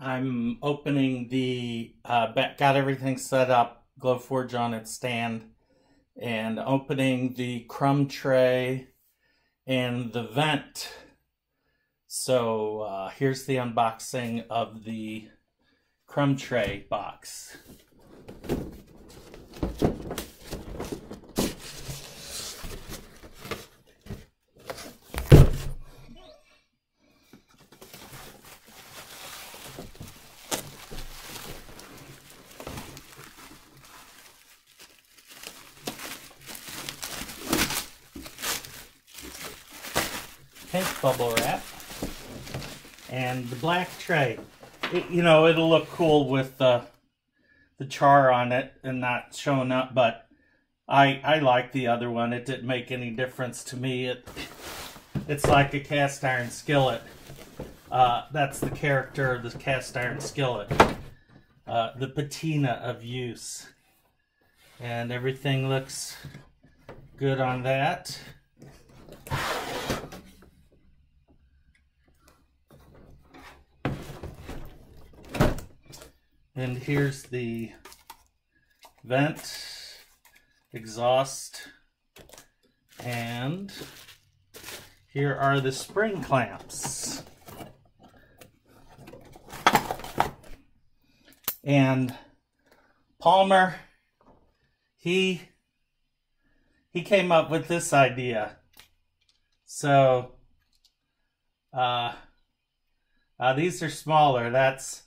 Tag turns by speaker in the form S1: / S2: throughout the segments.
S1: I'm opening the, got everything set up, Glowforge on its stand, and opening the crumb tray and the vent. So here's the unboxing of the crumb tray box. Pink bubble wrap and the black tray. It'll look cool with the char on it and not showing up, but I like the other one. It didn't make any difference to me. It's like a cast iron skillet. That's the character of the cast iron skillet. The patina of use. And everything looks good on that. And here's the vent, exhaust, and here are the spring clamps. And Palmer, he came up with this idea. So these are smaller. That's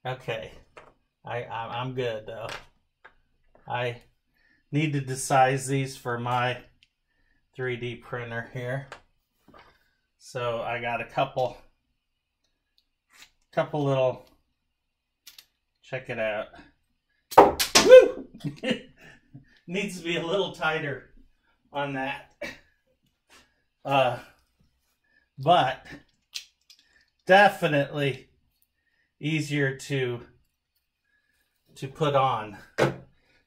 S1: okay. I'm good though. I needed to size these for my 3D printer here. So I got a couple little, check it out. Woo! Needs to be a little tighter on that. But definitely easier to put on.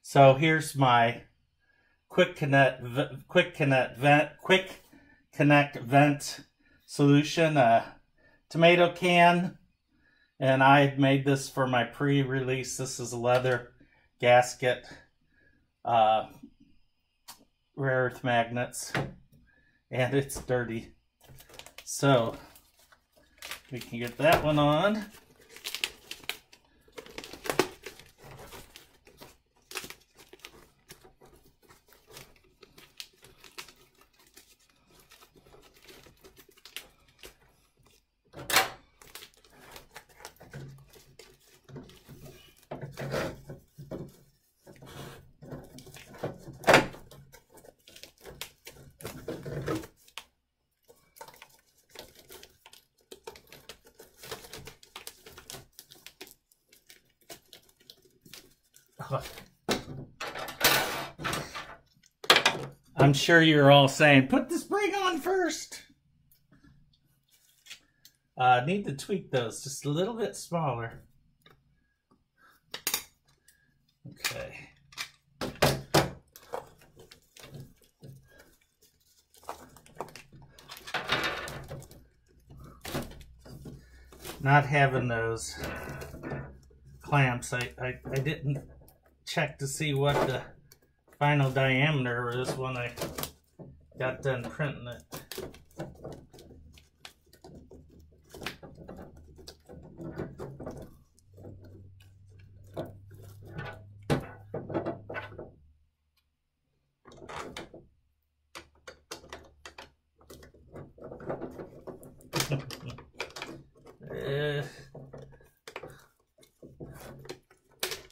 S1: So here's my quick connect vent solution, tomato can, and I made this for my pre-release. This is a leather gasket, rare earth magnets, and it's dirty. So we can get that one on. I'm sure you're all saying, put the spring on first. Need to tweak those just a little bit smaller. Okay. Not having those clamps, I didn't check to see what the final diameter is when I got done printing it.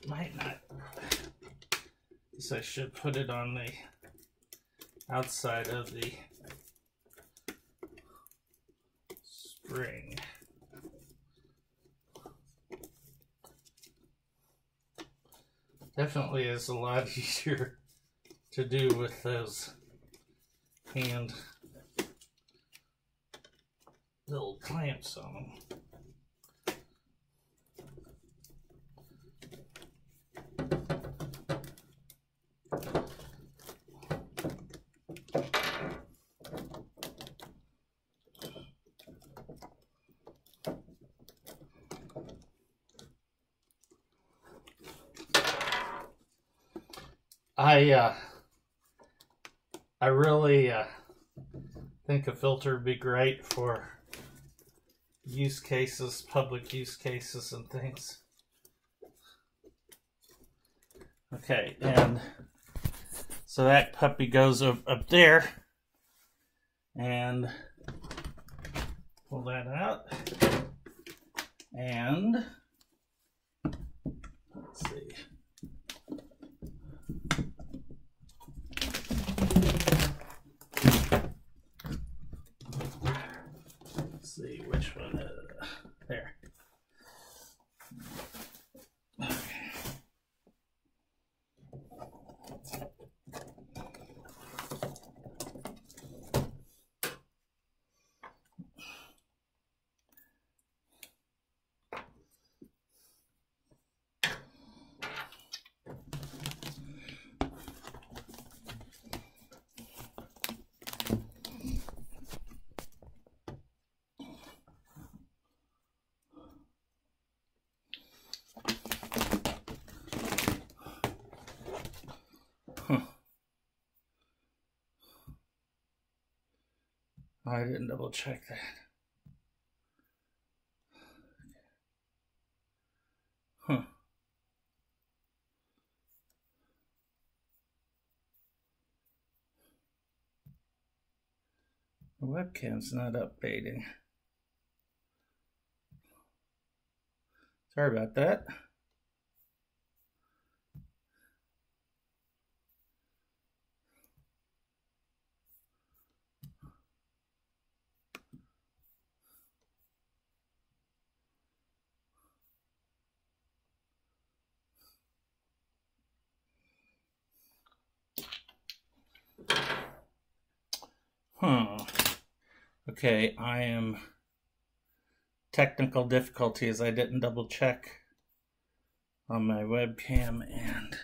S1: Might not. Guess I should put it on the outside of the spring. Definitely is a lot easier to do with those hand little clamps on them. I really think a filter would be great for use cases, public use cases and things. Okay, and so that puppy goes up there, and pull that out, and let's see. Let's see which one is there. I didn't double check that. Huh. The webcam's not updating. Sorry about that. Okay, I am technical difficulties. I didn't double check on my webcam and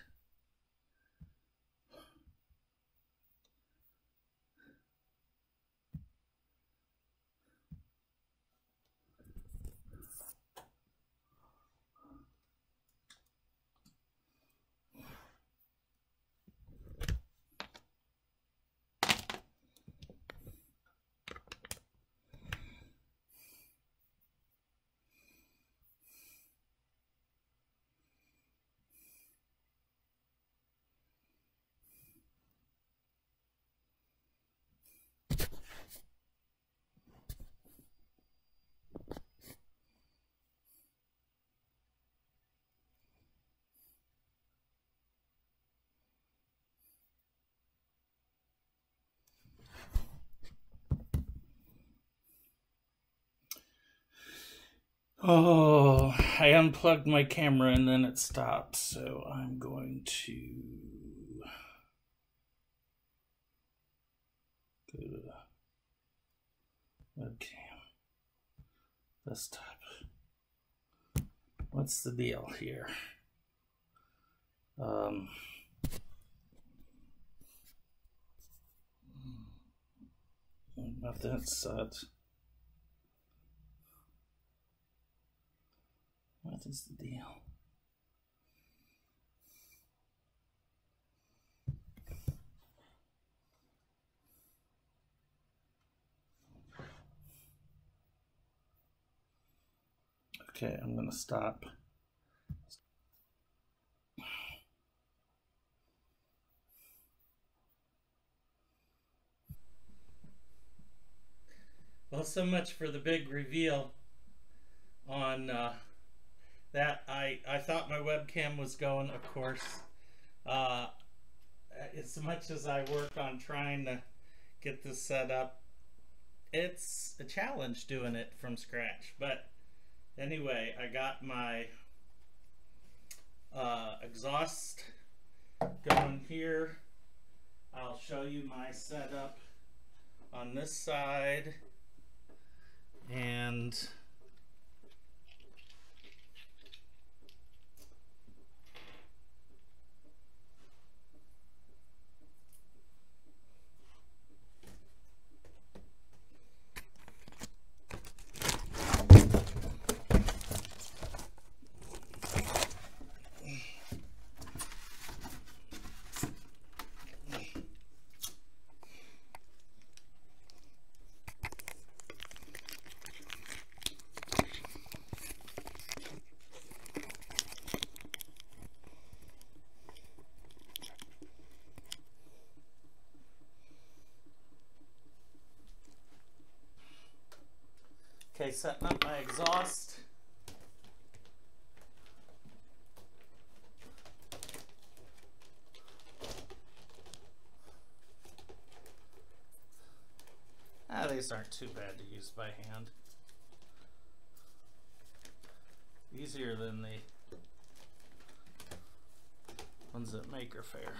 S1: oh, I unplugged my camera and then it stopped, so I'm going to go to the webcam desktop. What's the deal here? About that set. What is the deal? Okay, I'm gonna stop. Well, so much for the big reveal on that. I thought my webcam was going, of course. As much as I work on trying to get this set up, it's a challenge doing it from scratch. But anyway, I got my exhaust going here. I'll show you my setup on this side, and Okay, setting up my exhaust. These aren't too bad to use by hand. Easier than the ones at Maker Faire.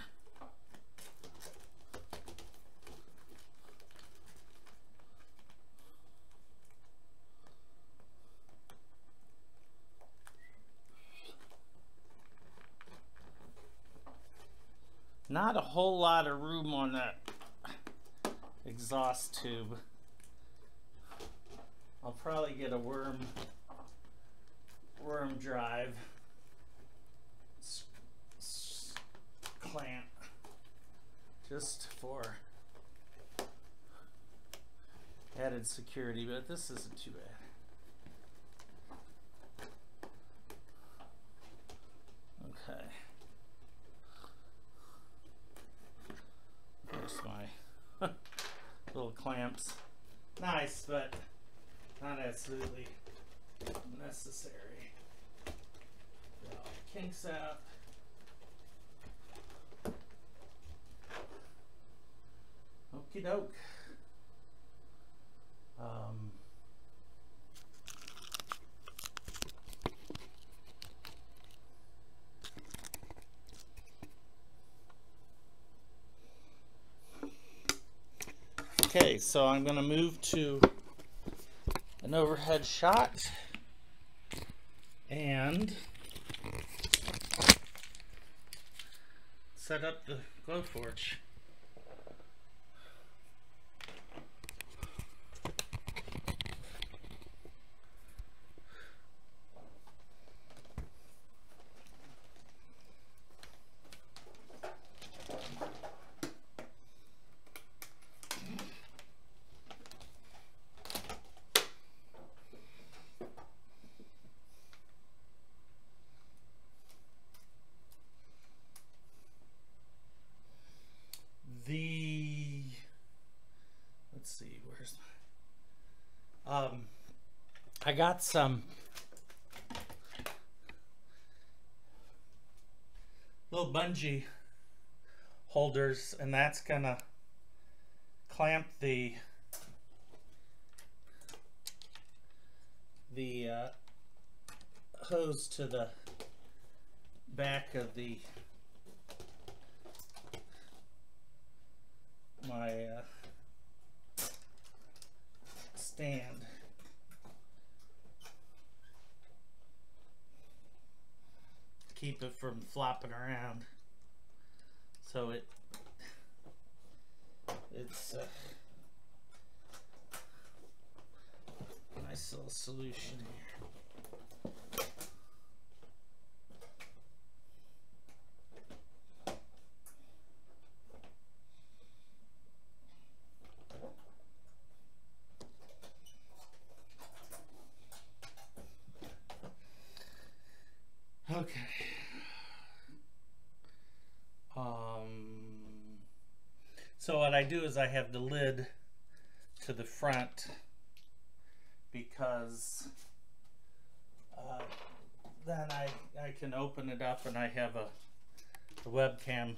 S1: Not a whole lot of room on that exhaust tube. I'll probably get a worm drive clamp just for added security, but this isn't too bad. Okay. There's my little clamps. Nice, but not absolutely necessary. Get all the kinks out. Okie doke. Okay, so I'm going to move to an overhead shot and set up the Glowforge. Let's see, where's my, I got some little bungee holders, and that's gonna clamp the hose to the back of my stand. Keep it from flopping around. So it's a nice little solution here. Okay. So what I do is I have the lid to the front because then I can open it up and I have a webcam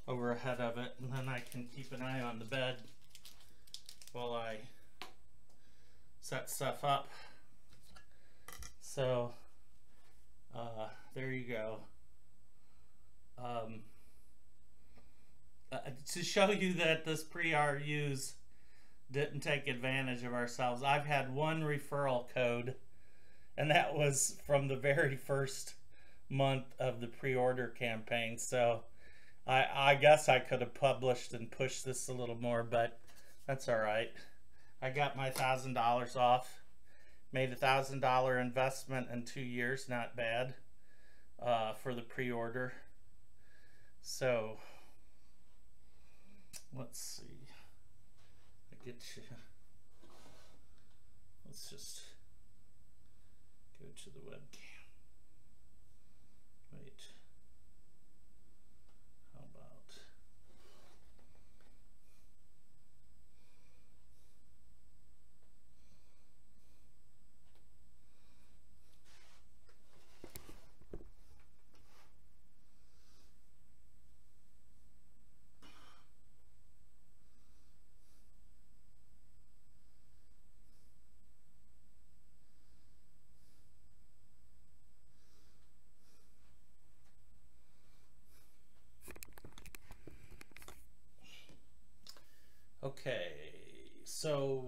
S1: overhead of it, and then I can keep an eye on the bed while I set stuff up. So there you go. To show you that this pre-RUs didn't take advantage of ourselves, I've had one referral code, and that was from the very first month of the pre-order campaign. So I guess I could have published and pushed this a little more, but that's all right. I got my $1,000 off. Made a $1,000 investment in 2 years, not bad for the pre-order. So let's see. I get you. Let's just go to the webcam. Wait. How about? Okay, so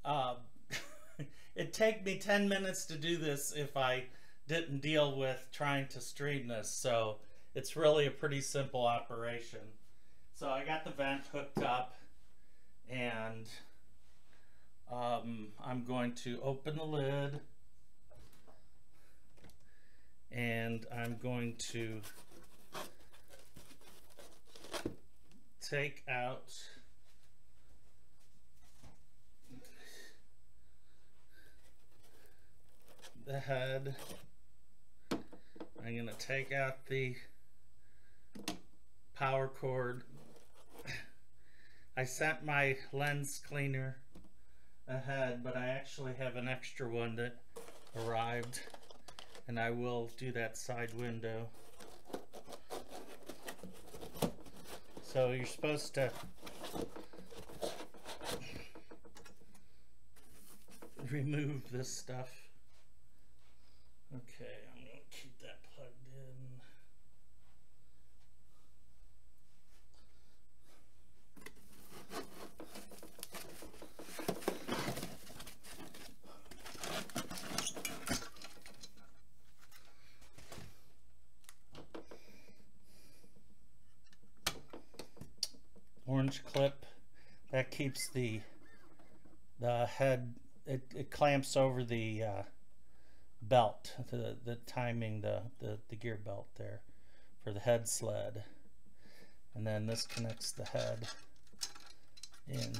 S1: uh, it'd take me 10 minutes to do this if I didn't deal with trying to stream this, so it's really a pretty simple operation. So I got the vent hooked up, and I'm going to open the lid, and I'm going to take out the head. I'm going to take out the power cord. I sent my lens cleaner ahead, but I actually have an extra one that arrived, and I will do that side window. So you're supposed to remove this stuff. Okay, I'm going to keep that plugged in. Orange clip that keeps the head, it clamps over the belt, the timing, the gear belt there for the head sled, and then this connects the head in,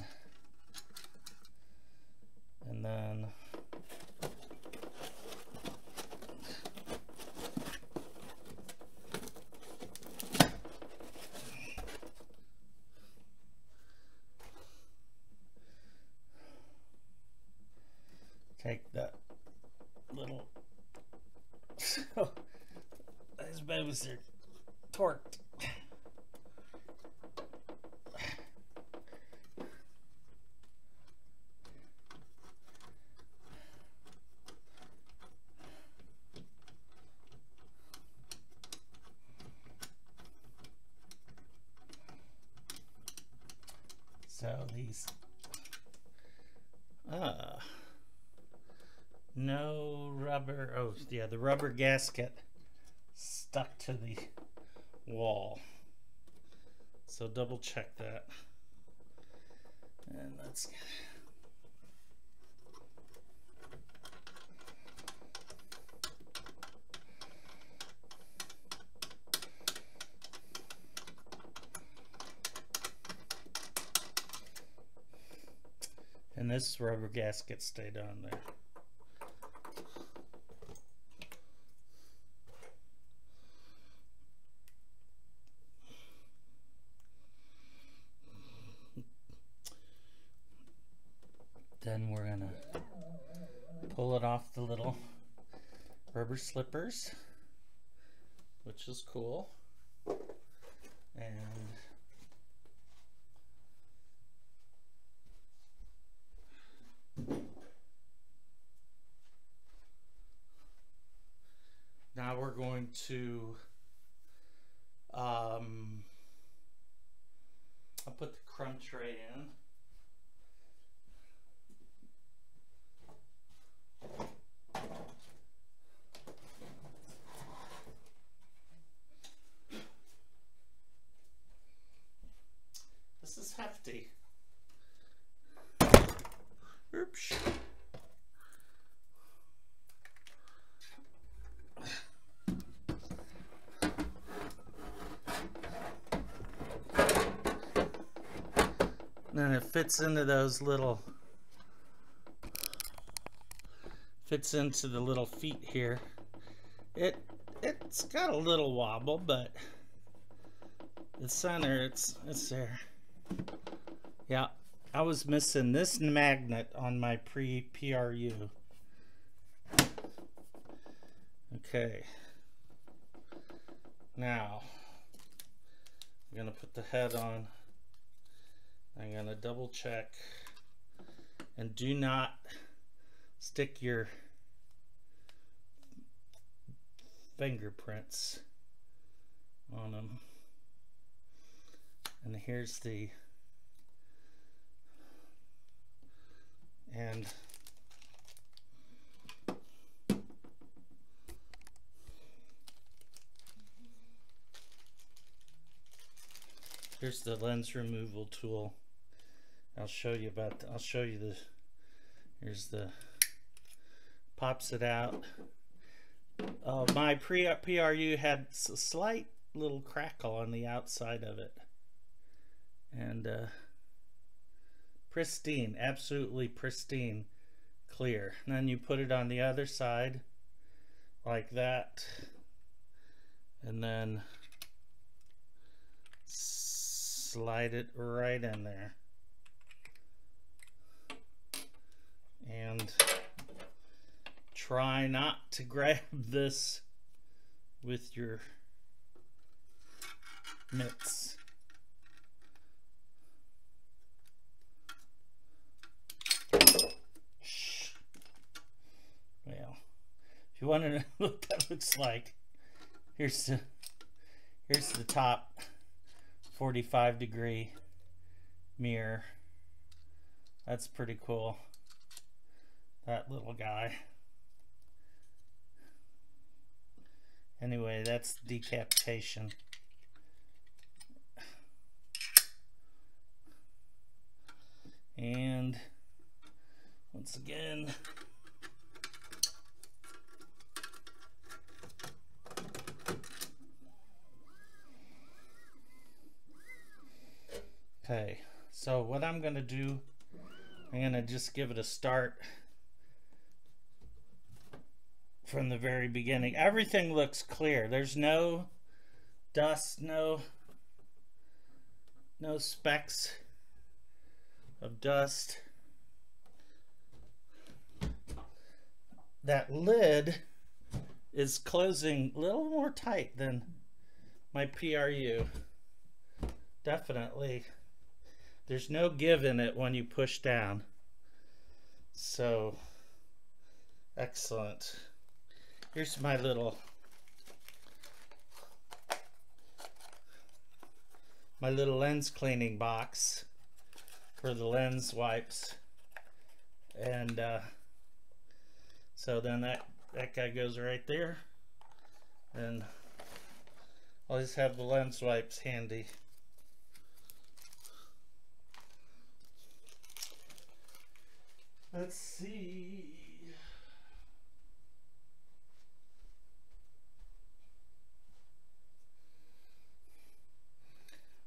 S1: and then take that little these babies are torqued. So these no rubber, oh yeah, the rubber gasket stuck to the wall, so double check that. And let's and this rubber gasket stayed on there. Then we're gonna pull it off the little rubber slippers, which is cool. And now we're going to I'll put the crumb tray in. This is hefty. Oops. And it fits into those little, fits into the little feet here. It's got a little wobble, but the center, it's there. Yeah, I was missing this magnet on my pre-PRU. Okay. Now, I'm gonna put the head on. I'm gonna double check, and do not stick your fingerprints on them. And here's the And here's the lens removal tool. I'll show you the, here's the, pops it out. My PRU had a slight little crackle on the outside of it. And pristine, absolutely pristine, clear. And then you put it on the other side like that. And then slide it right in there. And try not to grab this with your mitts. Well, if you want to know what that looks like, here's the top 45-degree mirror. That's pretty cool. That little guy. Anyway, that's decapitation. And once again, okay, so what I'm going to do, I'm going to just give it a start from the very beginning. Everything looks clear. There's no dust, no specks of dust. That lid is closing a little more tight than my PRU. Definitely. There's no give in it when you push down. So, excellent. Here's my little lens cleaning box for the lens wipes. And so then that guy goes right there. And I'll just have the lens wipes handy. Let's see.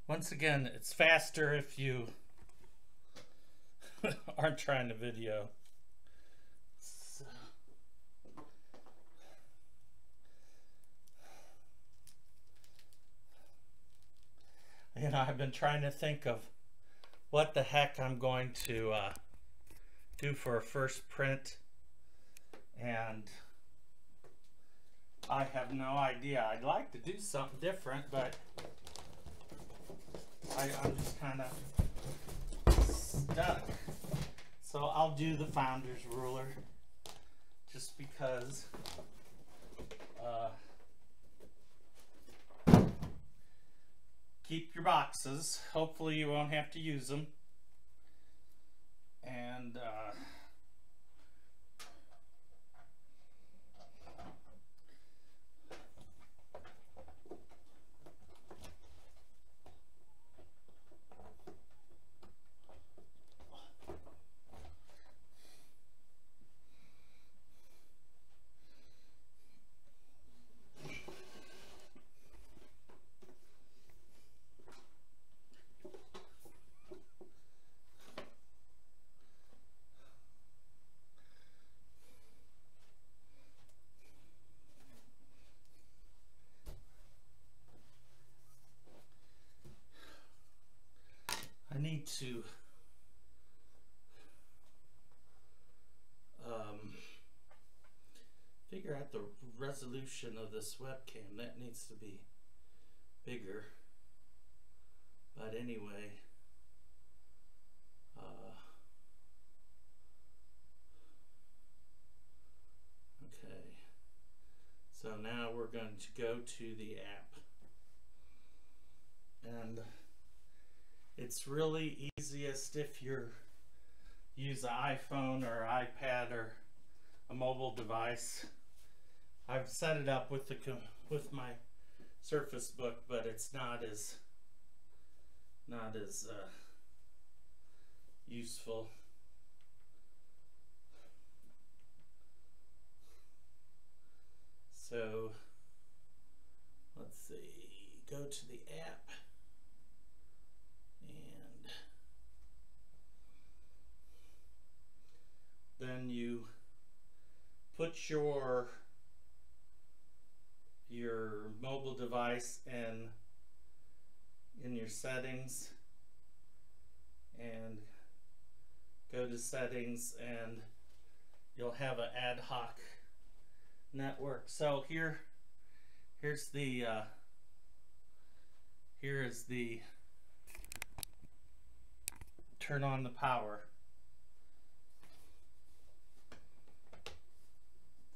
S1: Once again, it's faster if you aren't trying to video. So. You know, I've been trying to think of what the heck I'm going to do for a first print, and I have no idea. I'd like to do something different, but I'm just kind of stuck. So I'll do the founder's ruler just because keep your boxes. Hopefully you won't have to use them. And I need to figure out the resolution of this webcam. That needs to be bigger. But anyway, okay. So now we're going to go to the app. And it's really easiest if you're use an iPhone or iPad or a mobile device. I've set it up with my Surface Book, but it's not as useful. So let's see, go to the app and then you put your mobile device in your settings and go to settings, and you'll have an ad hoc network. So here is the turn on the power.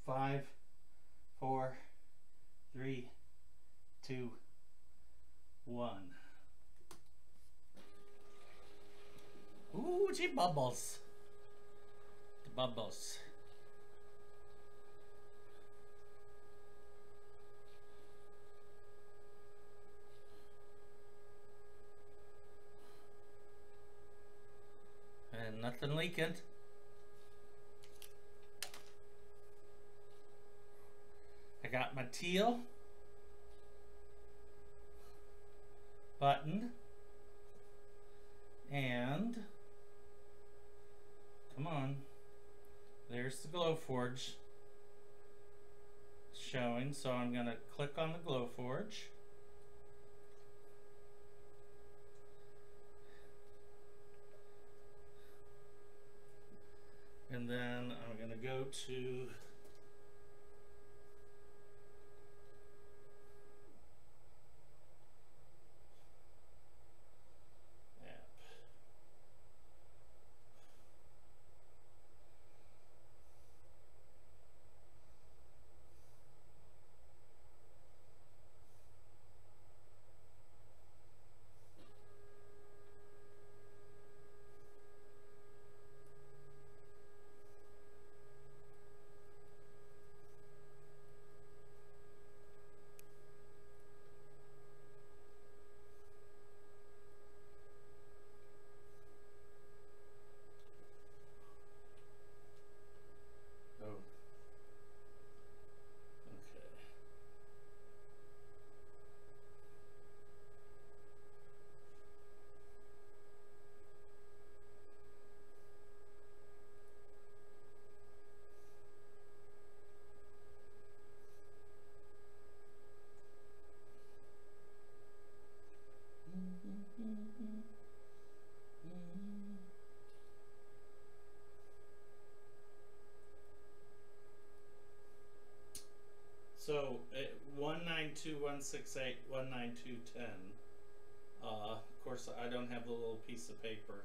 S1: 5, 4, 3, 2, 1. Ooh, gee, bubbles. The bubbles. And nothing leaking. I got my teal button, and come on, there's the Glowforge showing, so I'm going to click on the Glowforge. And then I'm going to go to app. Oh, okay. So 192.168.192.10. Of course, I don't have the little piece of paper.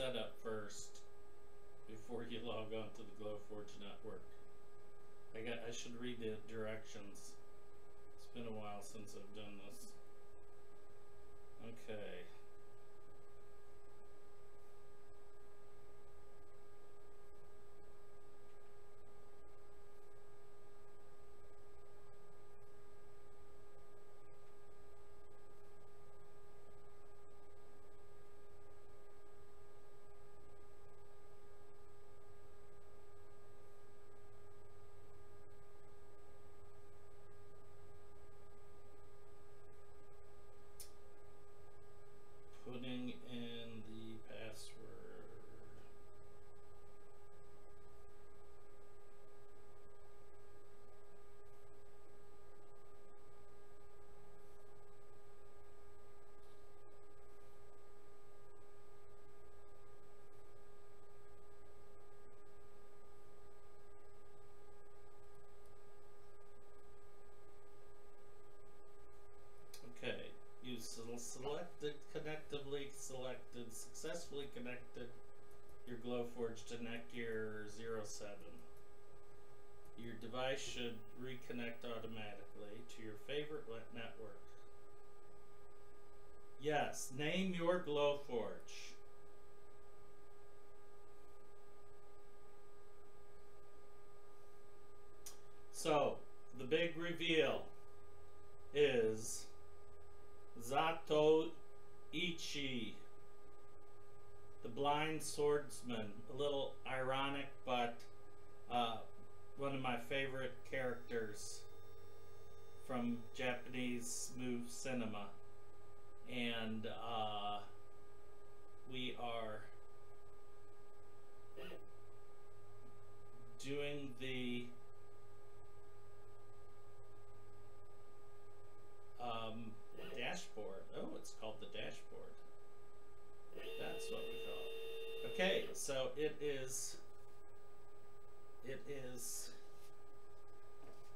S1: setup first before you log on to the Glowforge network. I should read the directions. It's been a while since I've done this. Okay. Putting in the password. Okay, you selected, connectively selected, successfully connected your Glowforge to Netgear 07. Your device should reconnect automatically to your favorite network. Yes, name your Glowforge. So, the big reveal is Zatoichi, the blind swordsman. A little ironic, but one of my favorite characters from Japanese smooth cinema. And we are doing the dashboard. Oh, it's called the dashboard. That's what we call it. Okay, so it is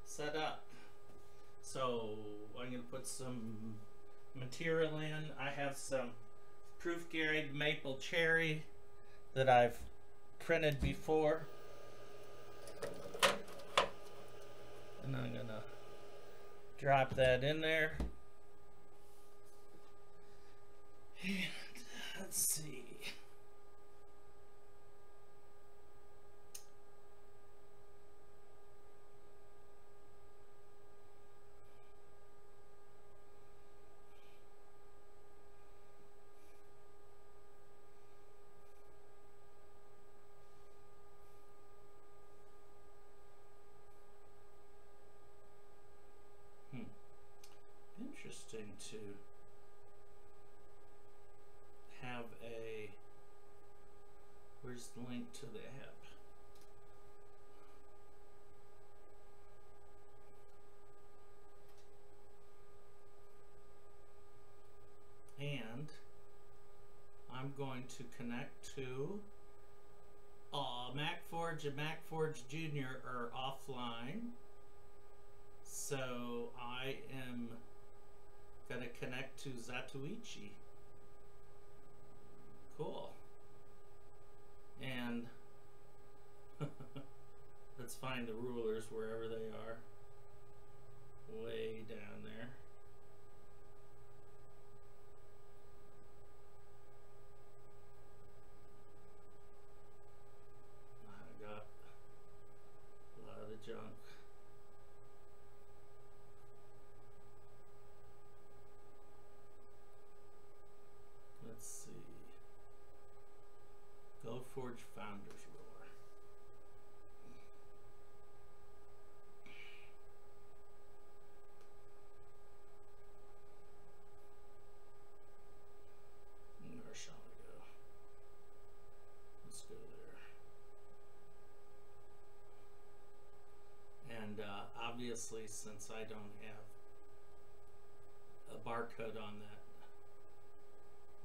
S1: set up. So I'm going to put some material in. I have some proof grade maple cherry that I've printed before. And I'm going to drop that in there. And let's see. Interesting to have a, where's the link to the app? And I'm going to connect to MacForge and MacForge Junior are offline, so I am going to connect to Zatoichi. Cool. And let's find the rulers wherever they are. Way down there. I got a lot of junk. Let's see. Glowforge Founders Ruler. Where shall we go? Let's go there. And obviously, since I don't have a barcode on that,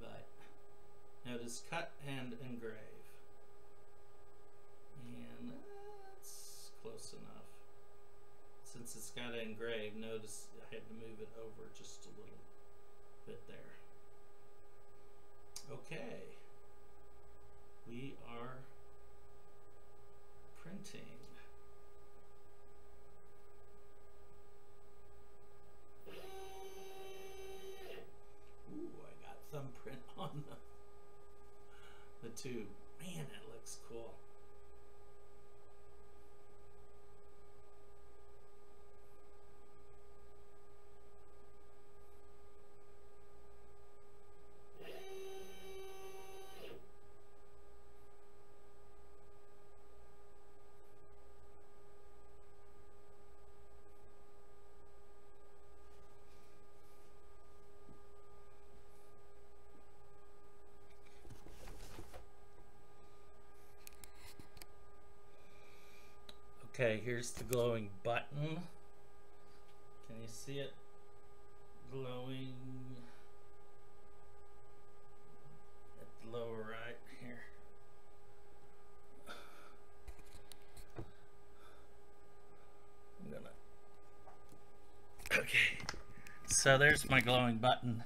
S1: but notice cut and engrave. And that's close enough. Since it's got to engrave, notice I had to move it over just a little bit there. Okay. we are printing. Ooh, I got thumbprint on the tube. Man, that looks cool. Okay, here's the glowing button. Can you see it glowing at the lower right here? I'm gonna... Okay, so there's my glowing button.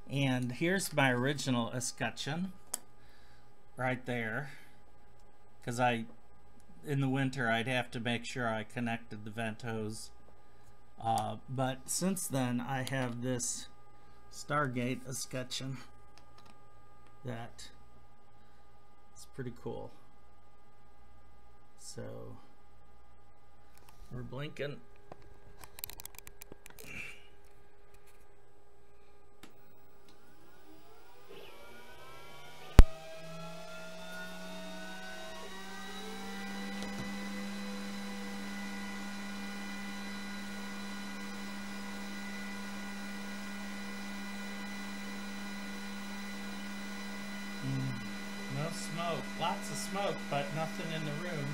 S1: And here's my original escutcheon right there. Because in the winter, I'd have to make sure I connected the vent hose. But since then, I have this Stargate escutcheon that is pretty cool. So we're blinking. No smoke. Lots of smoke, but nothing in the room.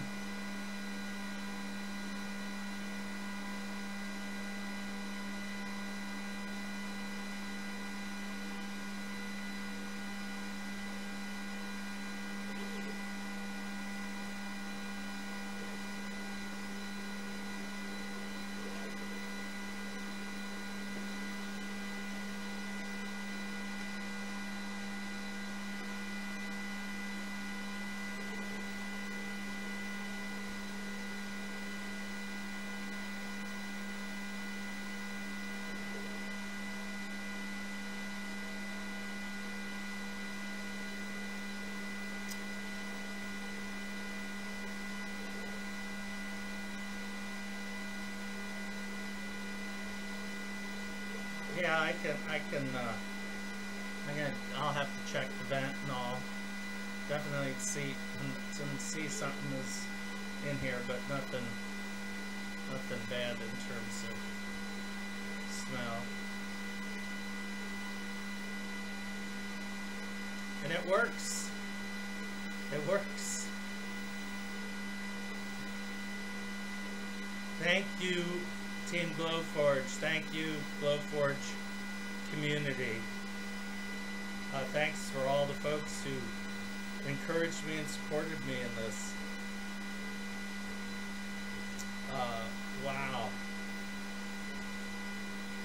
S1: Yeah, I'll have to check the vent and I'll definitely see something is in here, but nothing bad in terms of smell. And it works. It works. Thank you, Team Glowforge. Thank you, Glowforge community. Thanks for all the folks who encouraged me and supported me in this. Wow.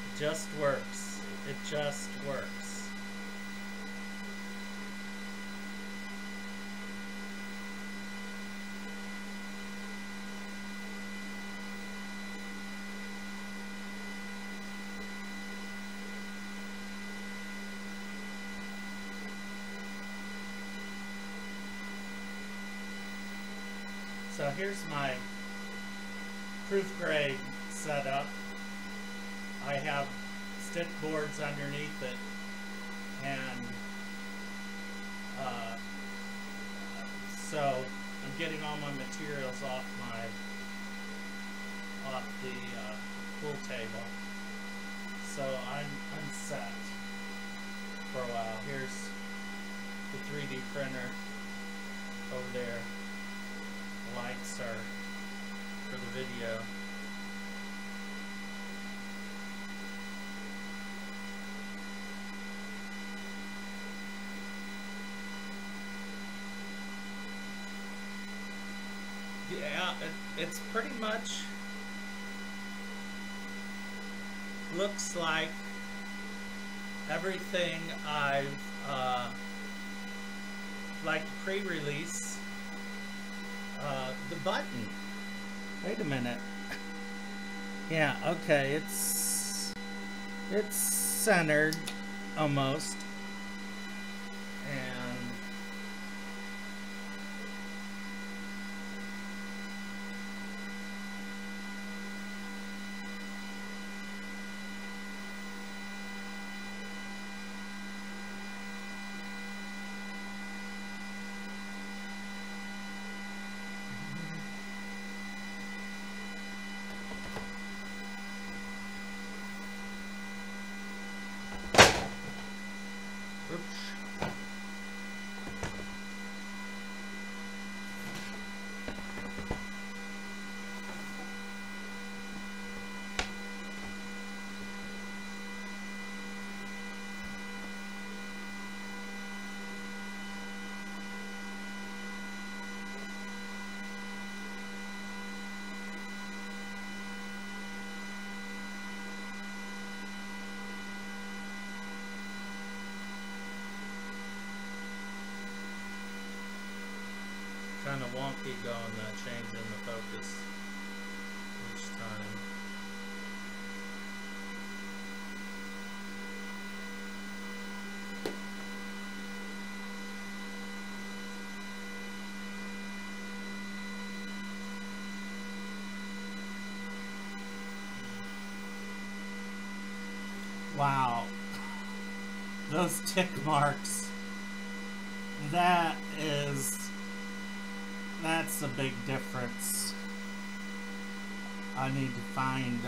S1: It just works. It just works. So here's my proof grade setup. I have stick boards underneath it, and so I'm getting all my materials off the pool table. So I'm set for a while. Here's the 3D printer over there. Lights are for the video. Yeah, it's pretty much looks like everything I've like pre-release, the button. Wait a minute. Yeah, okay, it's centered almost. And kind of wonky going, changing the focus each time. Wow, those tick marks, that's a big difference. I need to find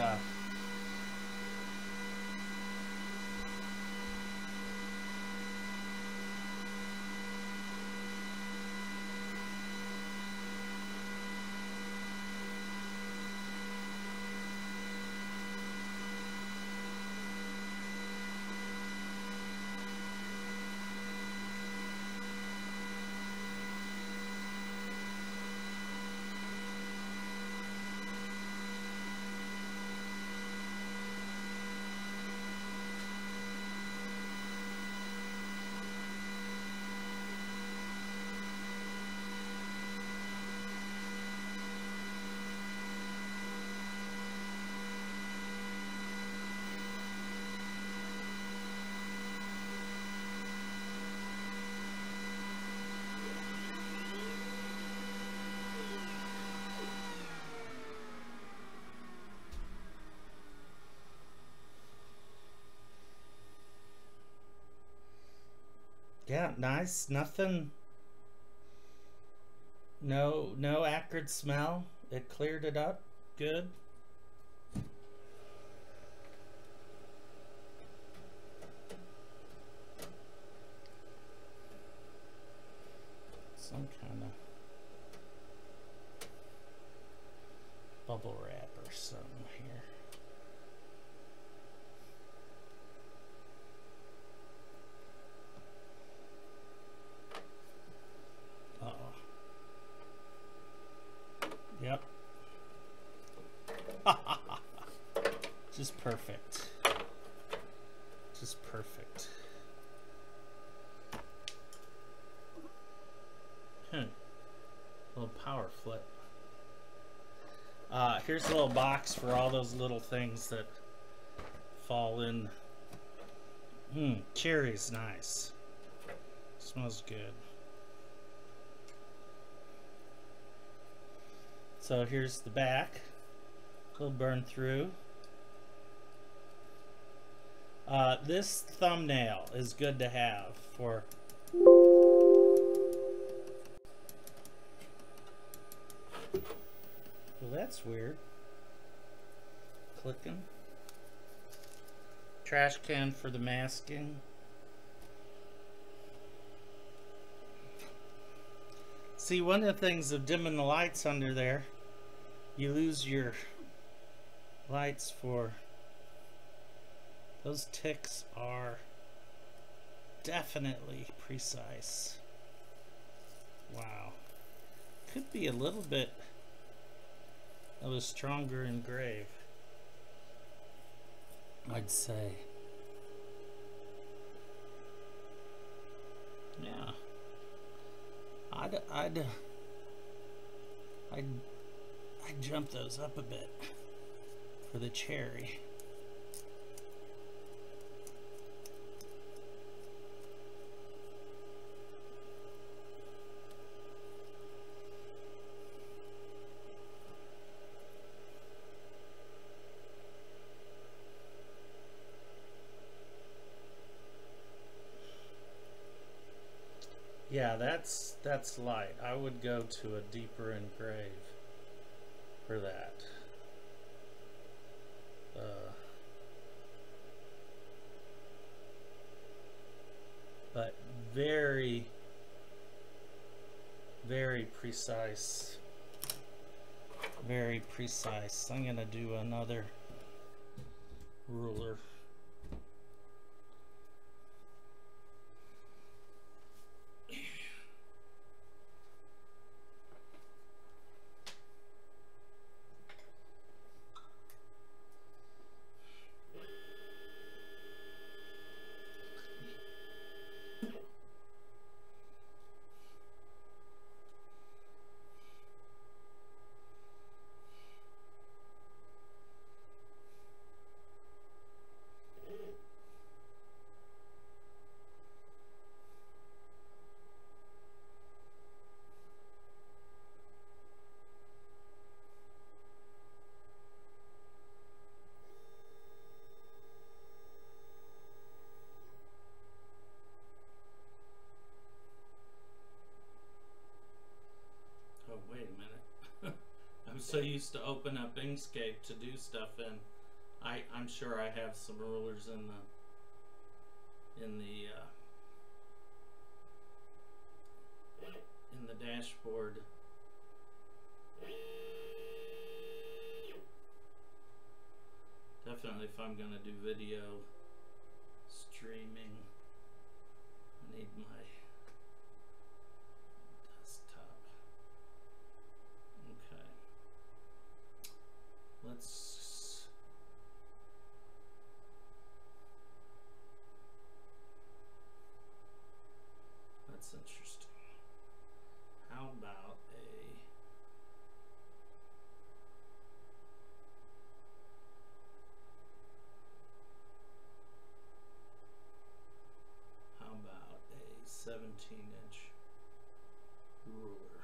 S1: yeah, nice. Nothing. No acrid smell. It cleared it up. Good. Some kind of bubble wrap or something here. Yep. Just perfect. Just perfect. Little power flip. Here's a little box for all those little things that fall in. Cherry's nice. Smells good. So here's the back. It'll burn through. This thumbnail is good to have for well, that's weird. Clicking. Trash can for the masking. See, one of the things of dimming the lights under there, you lose your lights for those ticks are definitely precise. Wow. Could be a little bit of a stronger engrave, I'd say. Yeah. I'd jump those up a bit for the cherry. Yeah, that's light. I would go to a deeper engrave for that. But very, very precise. Very precise. I'm gonna do another ruler. Oh, wait a minute. I'm so used to open up Inkscape to do stuff in. I'm sure I have some rulers in the dashboard. Definitely if I'm gonna do video streaming, I need my desktop. Okay. That's interesting. How about a 17-inch ruler?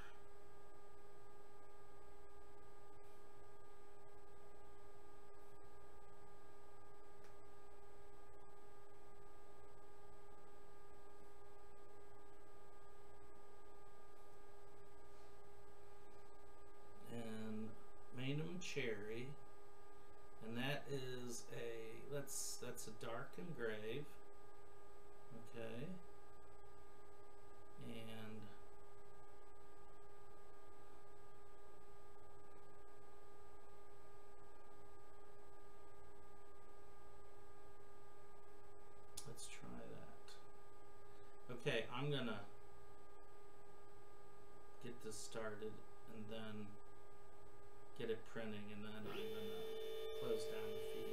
S1: And Magnum Cherry, and that is that's a dark engrave. Okay. And let's try that. Okay, I'm gonna get this started and then get it printing, and then I'm gonna close down the feed.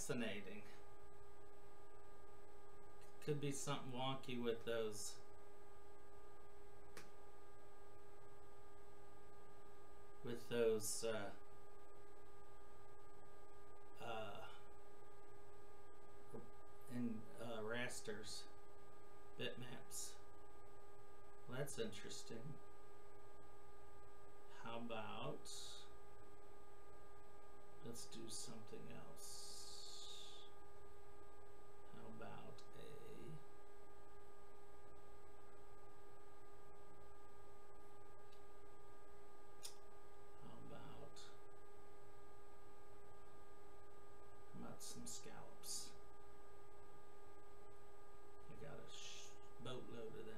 S1: fascinating. Could be something wonky with those. Rasters, bitmaps. Well, that's interesting. How about, let's do something else. How about some scallops? I got a boatload of them.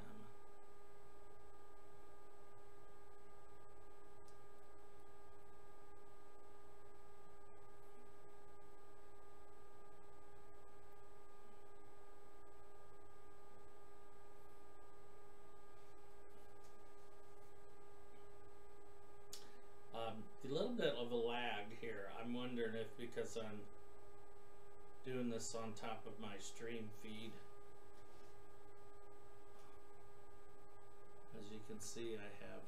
S1: A little bit of a lag here. I'm wondering if because I'm doing this on top of my stream feed. As you can see, I have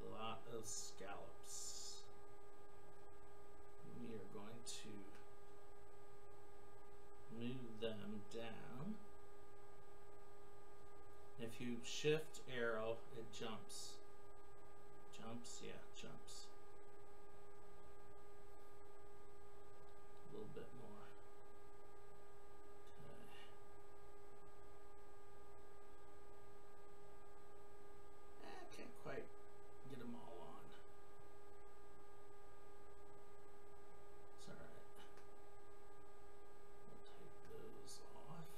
S1: a lot of scallops. We are going to move them down. If you shift arrow, it jumps. Jumps, yeah, jumps. A little bit more. Okay. I can't quite get them all on. It's all right. We'll take those off.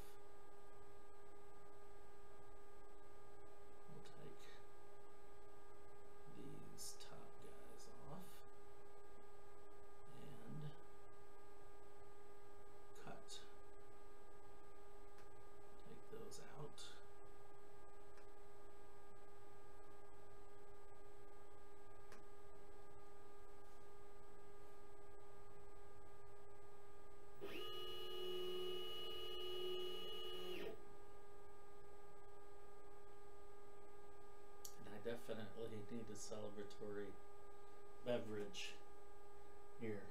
S1: We'll take these top guys off and cut. Take those out. Definitely need a celebratory beverage here.